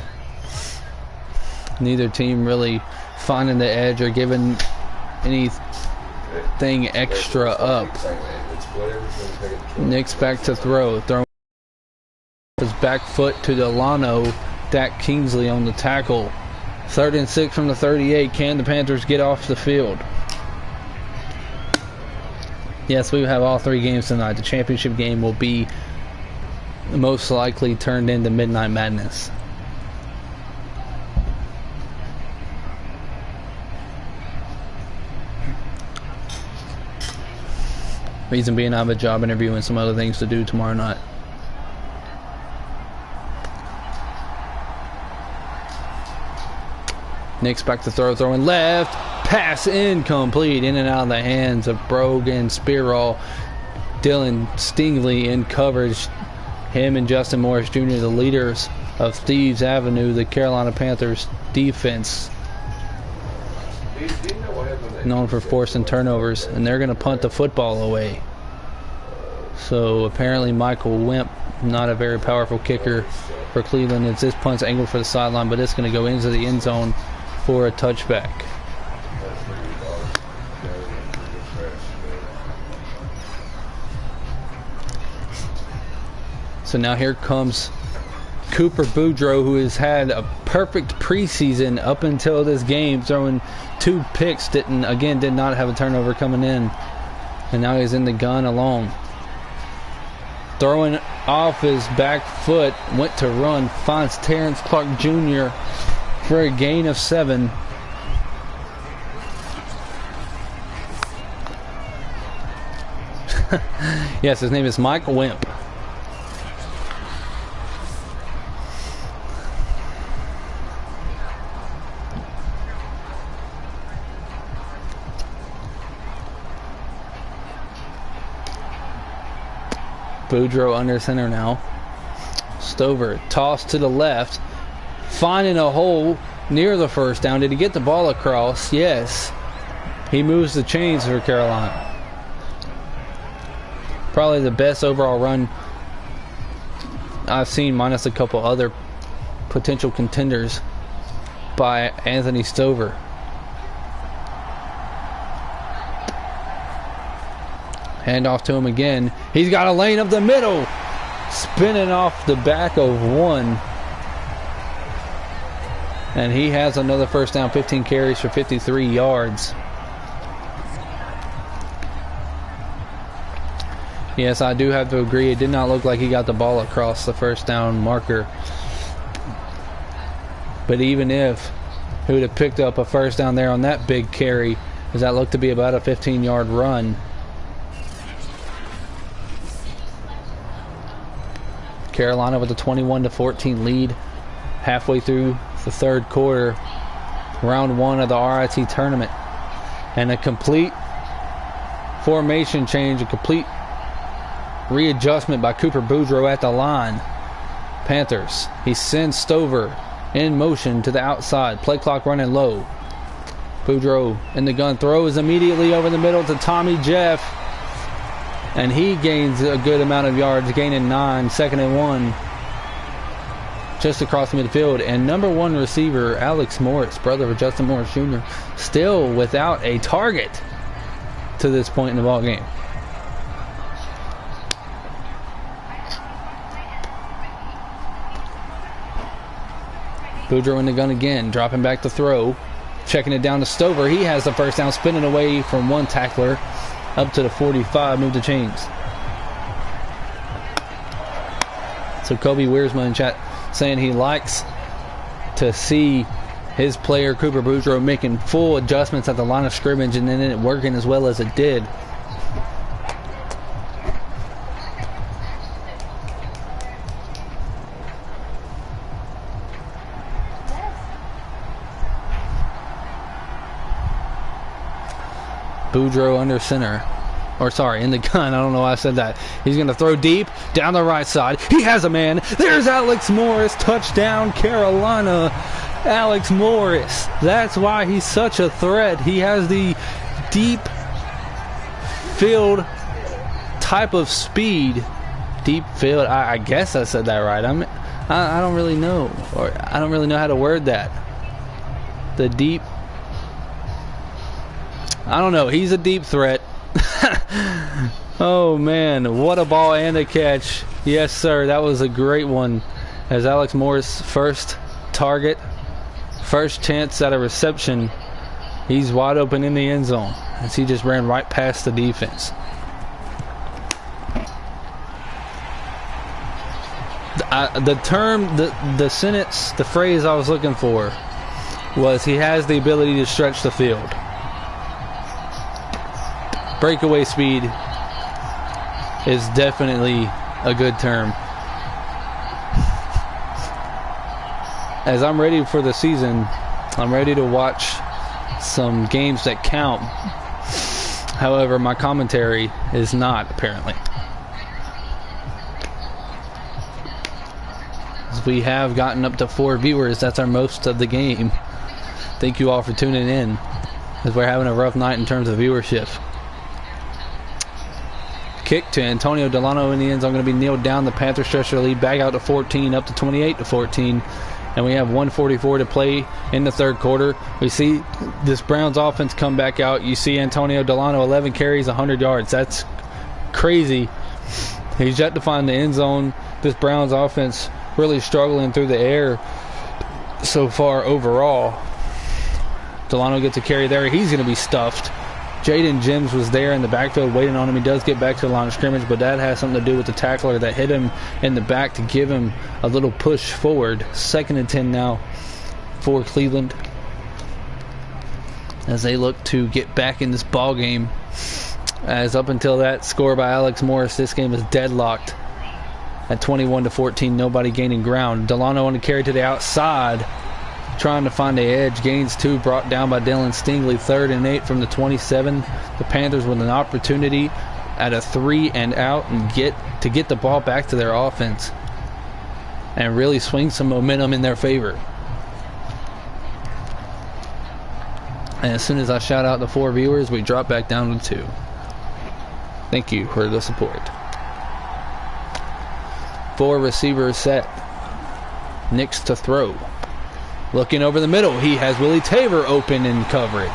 Neither team really finding the edge or giving anything extra up. Nick's back to throw. Throwing his back foot to Delano. Dak Kingsley on the tackle. 3rd and 6 from the 38. Can the Panthers get off the field? Yes, we have all 3 games tonight. The championship game will be most likely turned into Midnight Madness. Reason being, I have a job interview and some other things to do tomorrow night. Nick's back to throw, throwing left, pass incomplete, in and out of the hands of Brogan Spiro. Dylan Stingley in coverage. Him and Justin Morris Jr., the leaders of Thieves Avenue, the Carolina Panthers defense, known for forcing turnovers, and they're going to punt the football away. So apparently Michael Wimp, not a very powerful kicker for Cleveland. It's this punt's angled for the sideline, but it's going to go into the end zone for a touchback. So now here comes Cooper Boudreaux, who has had a perfect preseason up until this game, throwing 2 picks. Did not have a turnover coming in. And now he's in the gun alone. Throwing off his back foot, went to run, finds Terrence Clark Jr. for a gain of 7. Yes, his name is Mike Wimp. Boudreaux under center now. Stover tossed to the left, finding a hole near the first down. Did he get the ball across? Yes. He moves the chains for Carolina. Probably the best overall run I've seen, minus a couple other potential contenders by Anthony Stover. Hand off to him again. He's got a lane up the middle. Spinning off the back of one. And he has another first down, 15 carries for 53 yards. Yes, I do have to agree. It did not look like he got the ball across the first down marker. But even if he would have picked up a first down there on that big carry, does that look to be about a 15-yard run? Carolina with a 21-14 lead halfway through the third quarter, round one of the RIT tournament. And a complete formation change, a complete readjustment by Cooper Boudreaux at the line. Panthers, he sends Stover in motion to the outside, play clock running low. Boudreaux in the gun, throws immediately over the middle to Tommy Jeff, and he gains a good amount of yards, gaining 9, 2nd and 1, just across the midfield. And number one receiver Alex Morris, brother of Justin Morris Jr., still without a target to this point in the ball game. Boudreaux in the gun again, dropping back to throw, checking it down to Stover. He has the first down, spinning away from one tackler up to the 45, move the chains. So Kobe Wiersma in chat saying he likes to see his player Cooper Boudreaux making full adjustments at the line of scrimmage and then it working as well as it did. Boudreaux under center. Or sorry, in the gun. I don't know why I said that. He's going to throw deep down the right side. He has a man. There's Alex Morris. Touchdown, Carolina. Alex Morris. That's why he's such a threat. He has the deep field type of speed. Deep field. I guess I said that right. I don't really know. Or I don't really know how to word that. The deep. I don't know. He's a deep threat. Oh man, what a ball and a catch. Yes sir, that was a great one. As Alex Morris' first target, first chance at a reception, he's wide open in the end zone as he just ran right past the defense. The sentence, the phrase I was looking for was he has the ability to stretch the field. Breakaway speed is definitely a good term. As I'm ready for the season, I'm ready to watch some games that count. However, my commentary is not, apparently. As we have gotten up to 4 viewers, that's our most of the game. Thank you all for tuning in, as we're having a rough night in terms of viewership. Kick to Antonio Delano in the end zone, going to be kneeled down. The Panthers stretch their lead back out to 14, up to 28-14. And we have 1:44 to play in the third quarter. We see this Browns offense come back out. You see Antonio Delano, 11 carries, 100 yards. That's crazy. He's yet to find the end zone. This Browns offense really struggling through the air so far overall. Delano gets a carry there. He's going to be stuffed. Jaden Jims was there in the backfield waiting on him. He does get back to the line of scrimmage, but that has something to do with the tackler that hit him in the back to give him a little push forward. 2nd and 10 now for Cleveland as they look to get back in this ball game. As up until that score by Alex Morris, this game is deadlocked at 21-14. Nobody gaining ground. Delano on the carry to the outside, trying to find the edge, gains 2, brought down by Dylan Stingley. 3rd and 8 from the 27. The Panthers with an opportunity at a 3 and out and get the ball back to their offense and really swing some momentum in their favor. And as soon as I shout out the 4 viewers, we drop back down to 2. Thank you for the support. 4 receivers set. Nix to throw. Looking over the middle, he has Willie Tabor open in coverage.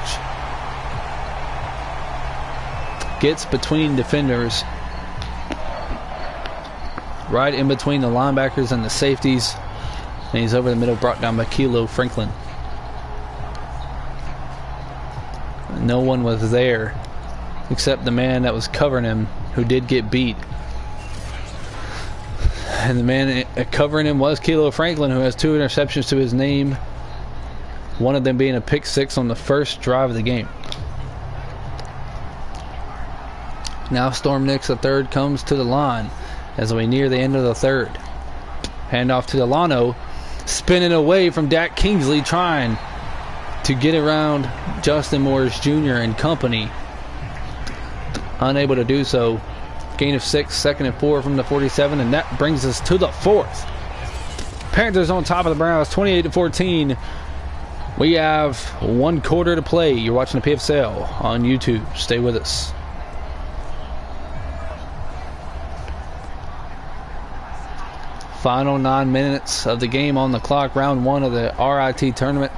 Gets between defenders. Right in between the linebackers and the safeties. And he's over the middle, brought down by Kilo Franklin. No one was there except the man that was covering him, who did get beat. And the man covering him was Kilo Franklin, who has 2 interceptions to his name. One of them being a pick 6 on the first drive of the game. Now Storm Nix, the third, comes to the line as we near the end of the third. Handoff to Delano, spinning away from Dak Kingsley, trying to get around Justin Morris Jr. and company. Unable to do so. Gain of 6, 2nd and 4 from the 47, and that brings us to the 4th. Panthers on top of the Browns, 28-14. We have 1 quarter to play. You're watching the PFSL on YouTube. Stay with us. Final 9 minutes of the game on the clock. Round 1 of the RIT tournament.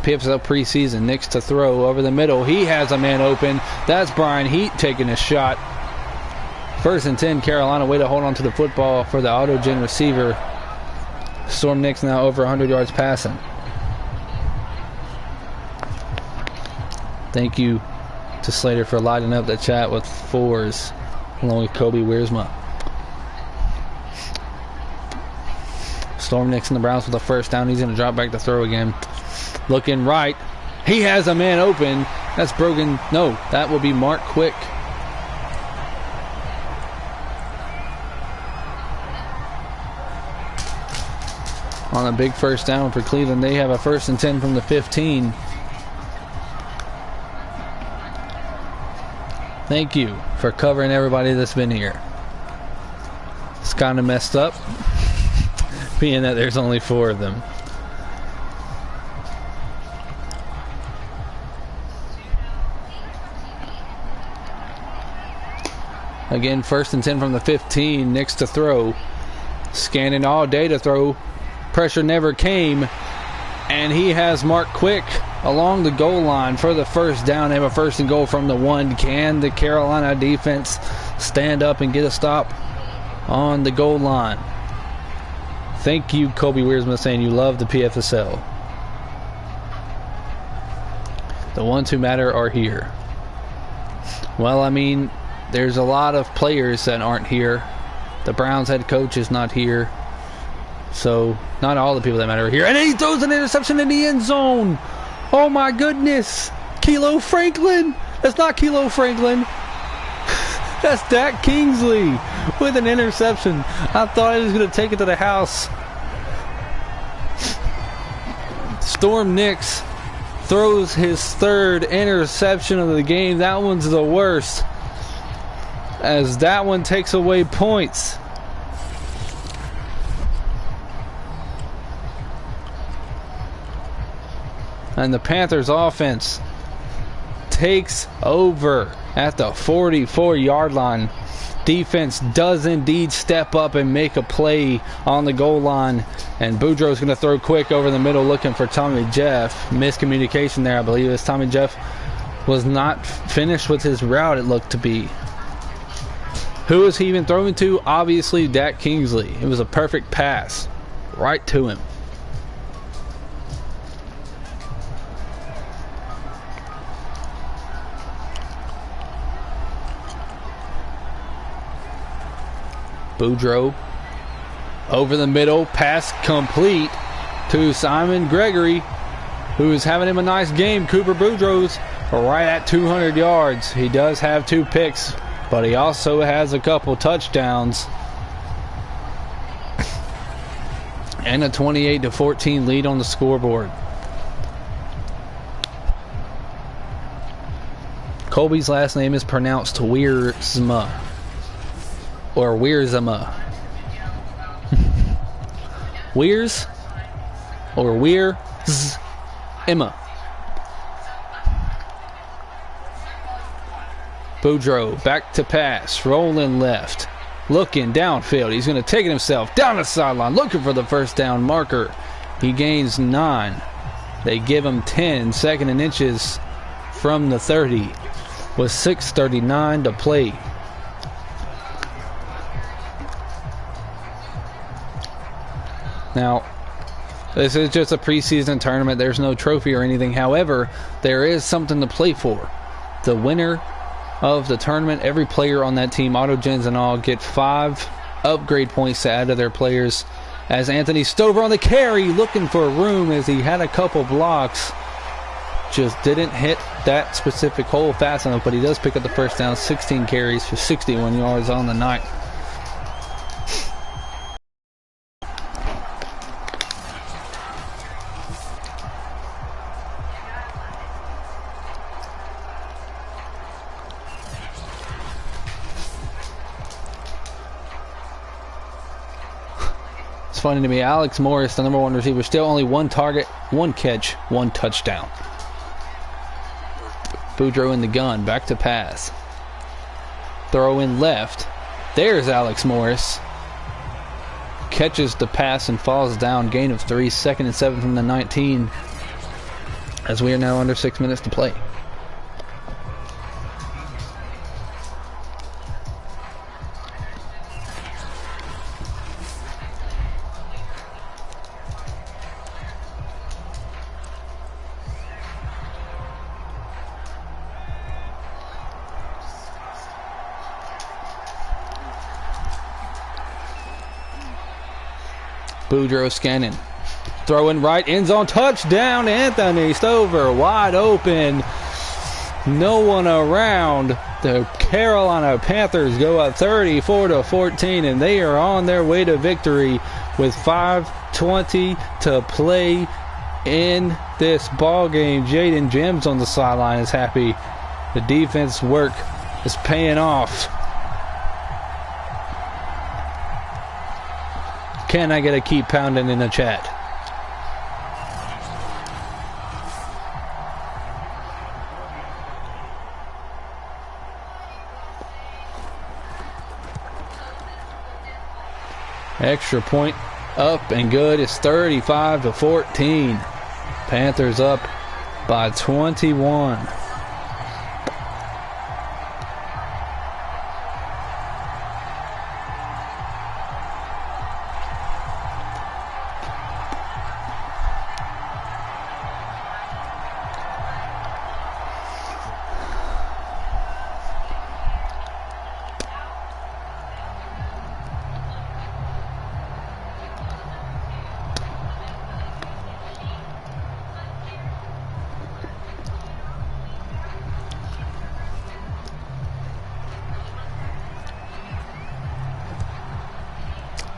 PFSL preseason. Nix to throw over the middle. He has a man open. That's Brian Heat taking a shot. 1st and 10, Carolina. Way to hold on to the football for the Autogen receiver. Storm Nix now over 100 yards passing. Thank you to Slater for lighting up the chat with 4s, along with Kobe Wiersma. Storm Nix and the Browns with the 1st down. He's going to drop back to throw again. Looking right. He has a man open. That's broken. No, that will be Mark Quick. On a big 1st down for Cleveland. They have a 1st and 10 from the 15. Thank you for covering everybody that's been here. It's kind of messed up, being that there's only 4 of them. Again, 1st and 10 from the 15. Nix to throw. Scanning all day to throw. Pressure never came. And he has Mark Quick along the goal line for the 1st down. They have a 1st and goal from the 1. Can the Carolina defense stand up and get a stop on the goal line? Thank you, Kobe Wiersma, saying you love the PFSL. The ones who matter are here. Well, I mean, there's a lot of players that aren't here. The Browns head coach is not here. So, not all the people that matter are here. And he throws an interception in the end zone. Oh my goodness. Kilo Franklin. That's not Kilo Franklin. That's Dak Kingsley with an interception. I thought he was going to take it to the house. Storm Nix throws his 3rd interception of the game. That one's the worst, as that one takes away points. And the Panthers offense takes over at the 44-yard line. Defense does indeed step up and make a play on the goal line. And Boudreaux's going to throw quick over the middle looking for Tommy Jeff. Miscommunication there, I believe, as Tommy Jeff was not finished with his route, it looked to be. Who was he even throwing to? Obviously, Dak Kingsley. It was a perfect pass right to him. Boudreaux over the middle, pass complete to Simon Gregory, who is having him a nice game. Cooper Boudreaux's right at 200 yards. He does have 2 picks, but he also has a couple touchdowns. And a 28-14 lead on the scoreboard. Colby's last name is pronounced Wiersma. Or Wiersma. Weirs or Weirs Emma. Boudreaux back to pass, rolling left. looking downfield. He's going to take it himself down the sideline, looking for the first down marker. He gains 9. They give him 10, second and inches from the 30 with 6:39 to play. Now, this is just a preseason tournament. There's no trophy or anything. However, there is something to play for. The winner of the tournament, every player on that team, auto gens and all, get 5 upgrade points to add to their players. As Anthony Stover on the carry, looking for room as he had a couple blocks. Just didn't hit that specific hole fast enough, but he does pick up the first down. 16 carries for 61 yards on the night. It's funny to me, Alex Morris, the number 1 receiver, still only 1 target, 1 catch, 1 touchdown. Boudreaux in the gun, back to pass. Throw in left. There's Alex Morris. Catches the pass and falls down. Gain of 3, 2nd and 7 from the 19. As we are now under 6 minutes to play. Boudreaux scanning. Throwing right, end zone, touchdown, Anthony Stover, wide open. No one around. The Carolina Panthers go up 34-14, and they are on their way to victory with 5:20 to play in this ball game. Jaden Jims on the sideline is happy. The defense work is paying off. Can I get a keep pounding in the chat? Extra point up and good. It's 35-14. Panthers up by 21.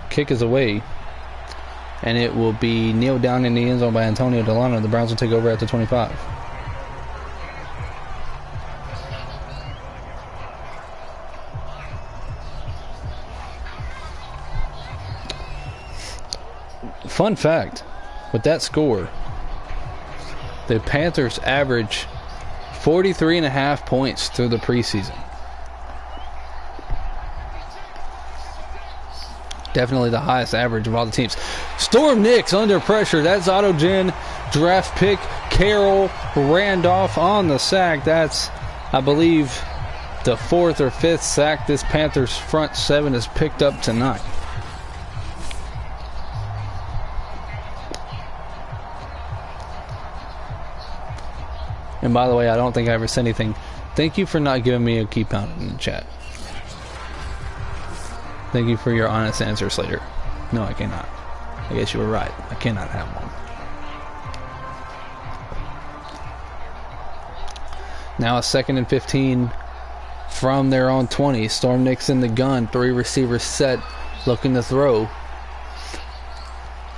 Kick is away, and it will be kneeled down in the end zone by Antonio Delano. The Browns will take over at the 25. Fun fact, with that score, the Panthers average 43.5 points through the preseason. Definitely the highest average of all the teams. Storm Nix under pressure. That's Autogen draft pick Carol Randolph on the sack. That's, I believe, the 4th or 5th sack this Panthers front 7 has picked up tonight. And by the way, I don't think I ever said anything. Thank you for not giving me a key pound in the chat. Thank you for your honest answer, Slater. No, I cannot. I guess you were right. I cannot have one. Now a 2nd and 15 from their own 20. Storm Nix in the gun. 3 receivers set. Looking to throw.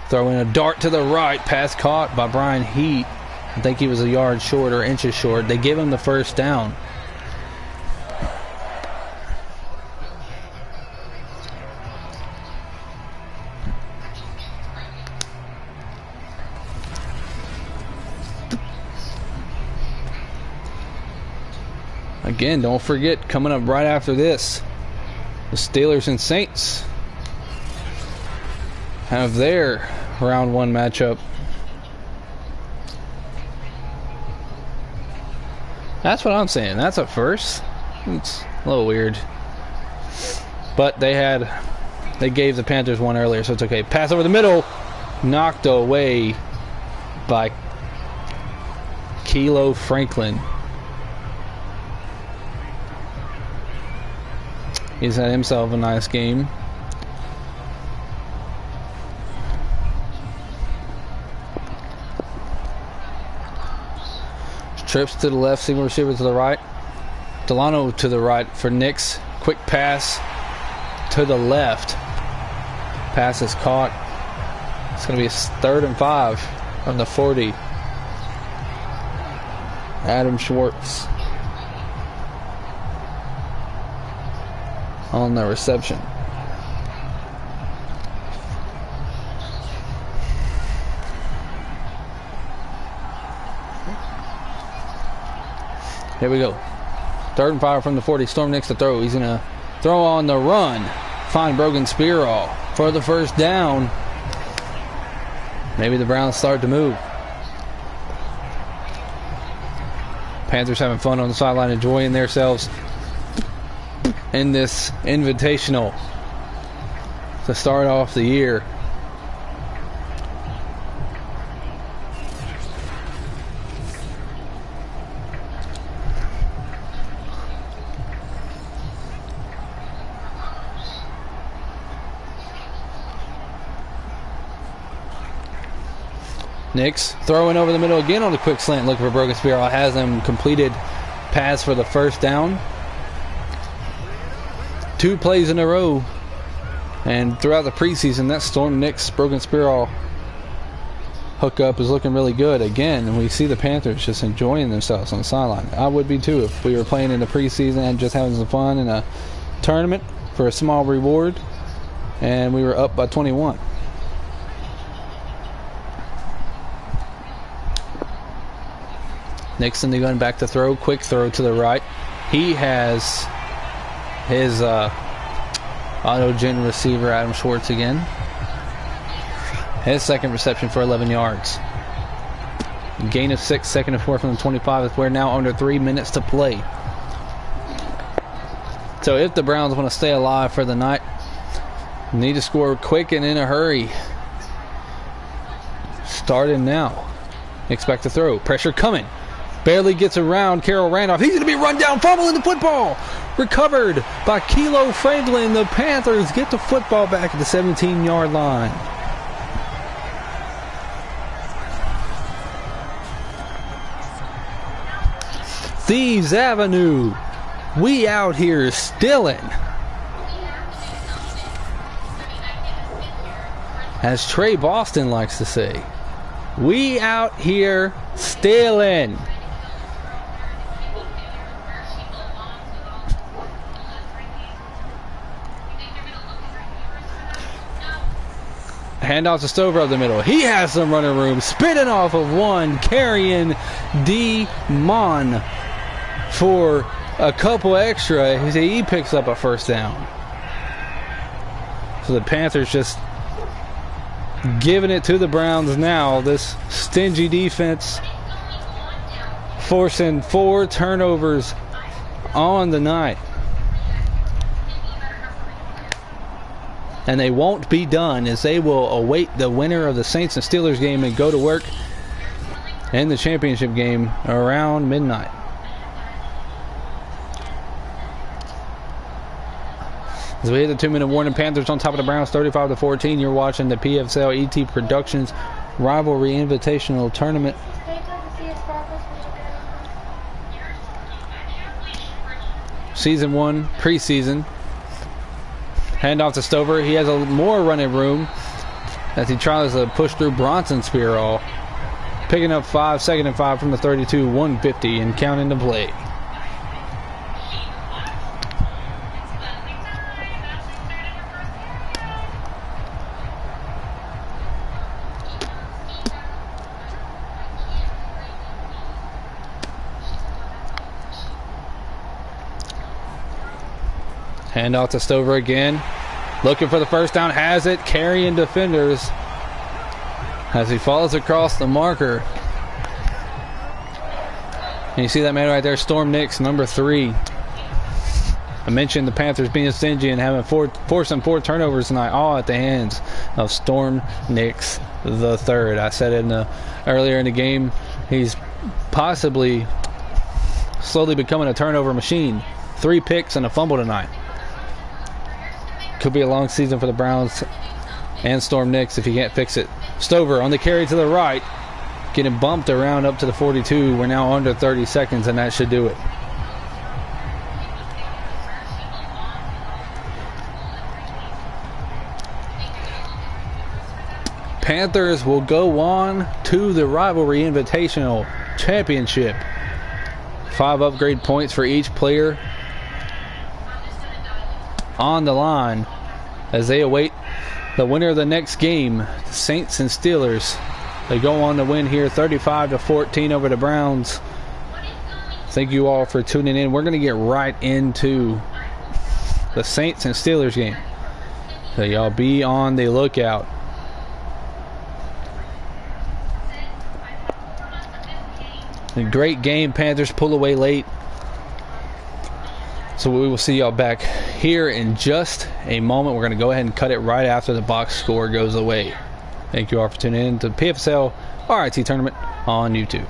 Throwing a dart to the right. Pass caught by Brian Heat. I think he was a yard short or inches short. They give him the first down. Again, don't forget, coming up right after this, The Steelers and Saints have their round 1 matchup. That's what I'm saying. That's a first. It's a little weird. But they gave the Panthers one earlier, so it's okay. Pass over the middle. Knocked away by Kilo Franklin. He's had himself a nice game. Trips to the left, single receiver to the right. Delano to the right for Nix. Quick pass to the left. Pass is caught. It's going to be a 3rd and 5 from the 40. Adam Schwartz on the reception. Here we go. 3rd and 5 from the 40. Storm Nix to throw. He's going to throw on the run. Find Brogan Spearall for the first down. Maybe the Browns start to move. Panthers having fun on the sideline, enjoying themselves in this invitational to start off the year. Nix throwing over the middle again on the quick slant, looking for Brogan Spearall. Has him completed pass for the first down. 2 plays in a row. And throughout the preseason, that Storm Nix Brogan Spearall hookup is looking really good. Again, we see the Panthers just enjoying themselves on the sideline. I would be too if we were playing in the preseason and just having some fun in a tournament for a small reward and we were up by 21. Nixon the gun back to throw. Quick throw to the right. He has his auto-gen receiver, Adam Schwartz, again. His second reception for 11 yards. Gain of 6, 2nd and 4 from the 25. We're now under 3 minutes to play. So if the Browns want to stay alive for the night, need to score quick and in a hurry. Starting now. Expect to throw. Pressure coming. Barely gets around Carroll Randolph. He's going to be run down, fumbling the football. Recovered by Kilo Franklin. The Panthers get the football back at the 17-yard line. Thieves Avenue. We out here stealing. As Trey Boston likes to say, we out here stealing. Handoff to Stover up the middle. He has some running room. Spinning off of one. Carrying D. Mon for a couple extra. He picks up a first down. So the Panthers just giving it to the Browns now. This stingy defense forcing 4 turnovers on the night. And they won't be done, as they will await the winner of the Saints and Steelers game and go to work in the championship game around midnight. As we hit the 2-minute warning, Panthers on top of the Browns 35-14. You're watching the PFSL ET Productions Rivalry Invitational Tournament. Season 1, preseason. Handoff to Stover. He has a more running room as he tries to push through Bronson Spearall. Picking up 5, 2nd and 5 from the 32, 150 and counting to play. Hand off to Stover again. Looking for the first down. Has it. Carrying defenders as he falls across the marker. And you see that man right there, Storm Nix, number 3. I mentioned the Panthers being stingy and having forcing 4 turnovers tonight, all at the hands of Storm Nix the third. I said it earlier in the game, he's possibly slowly becoming a turnover machine. 3 picks and a fumble tonight. Could be a long season for the Browns and Storm Nix if he can't fix it. Stover on the carry to the right, getting bumped around up to the 42. We're now under 30 seconds, and that should do it. Panthers will go on to the Rivalry Invitational Championship. 5 upgrade points for each player on the line as they await the winner of the next game, the Saints and Steelers. They go on to win here 35-14 over the Browns. Thank you all for tuning in. We're going to get right into the Saints and Steelers game, so y'all be on the lookout. A great game. Panthers pull away late. So we will see y'all back here in just a moment. We're going to go ahead and cut it right after the box score goes away. Thank you all for tuning in to the PFSL RIT Tournament on YouTube.